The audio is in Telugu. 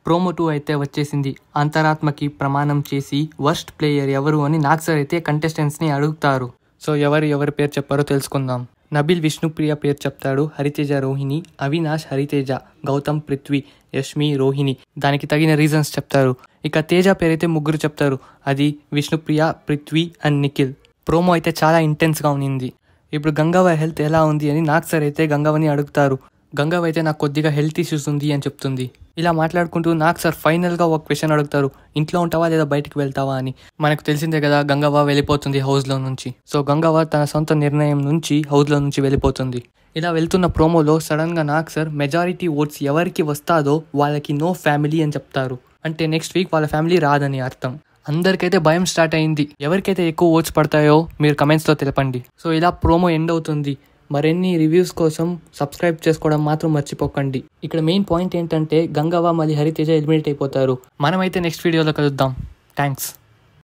ప్రోమో 2 అయితే వచ్చేసింది. అంతరాత్మకి ప్రమాణం చేసి వర్స్ట్ ప్లేయర్ ఎవరు అని నాగ్ సార్ అయితే కంటెస్టెంట్స్ని అడుగుతారు. సో ఎవరి పేరు చెప్పారో తెలుసుకుందాం. నబిల్ విష్ణుప్రియ పేరు చెప్తాడు, హరితేజ రోహిణి, అవినాష్ హరితేజ, గౌతమ్ పృథ్వీ, యష్మి రోహిణి. దానికి తగిన రీజన్స్ చెప్తారు. ఇక తేజ పేరైతే ముగ్గురు చెప్తారు, అది విష్ణుప్రియ, పృథ్వీ అండ్ నిఖిల్. ప్రోమో అయితే చాలా ఇంటెన్స్గా ఉన్నింది. ఇప్పుడు గంగవ్వ హెల్త్ ఎలా ఉంది అని నాగ్ సార్ అయితే గంగవ్వని అడుగుతారు. గంగవ్వ అయితే నాకు కొద్దిగా హెల్త్ ఇష్యూస్ ఉంది అని చెప్తుంది. ఇలా మాట్లాడుకుంటూ నాగ్ సార్ ఫైనల్గా ఒక క్వశ్చన్ అడుగుతారు, ఇంట్లో ఉంటావా లేదా బయటికి వెళ్తావా అని. మనకు తెలిసిందే కదా గంగవ్వ వెళ్ళిపోతుంది హౌస్లో నుంచి. సో గంగవ్వ తన సొంత నిర్ణయం నుంచి హౌస్లో నుంచి వెళ్ళిపోతుంది. ఇలా వెళ్తున్న ప్రోమోలో సడన్గా నాగ్ సార్ మెజారిటీ ఓట్స్ ఎవరికి వస్తాదో వాళ్ళకి నో ఫ్యామిలీ అని చెప్తారు. అంటే నెక్స్ట్ వీక్ వాళ్ళ ఫ్యామిలీ రాదని అర్థం. అందరికైతే భయం స్టార్ట్ అయింది. ఎవరికైతే ఎక్కువ ఓట్స్ పడతాయో మీరు కమెంట్స్లో తెలపండి. సో ఇలా ప్రోమో ఎండ్ అవుతుంది. మరిన్ని రివ్యూస్ కోసం సబ్స్క్రైబ్ చేసుకోవడం మాత్రం మర్చిపోకండి. ఇక్కడ మెయిన్ పాయింట్ ఏంటంటే గంగవ్వ మళ్ళీ హరితేజ ఎలిమినేట్ అయిపోతారు. మనమైతే నెక్స్ట్ వీడియోలో కలుద్దాం. థ్యాంక్స్.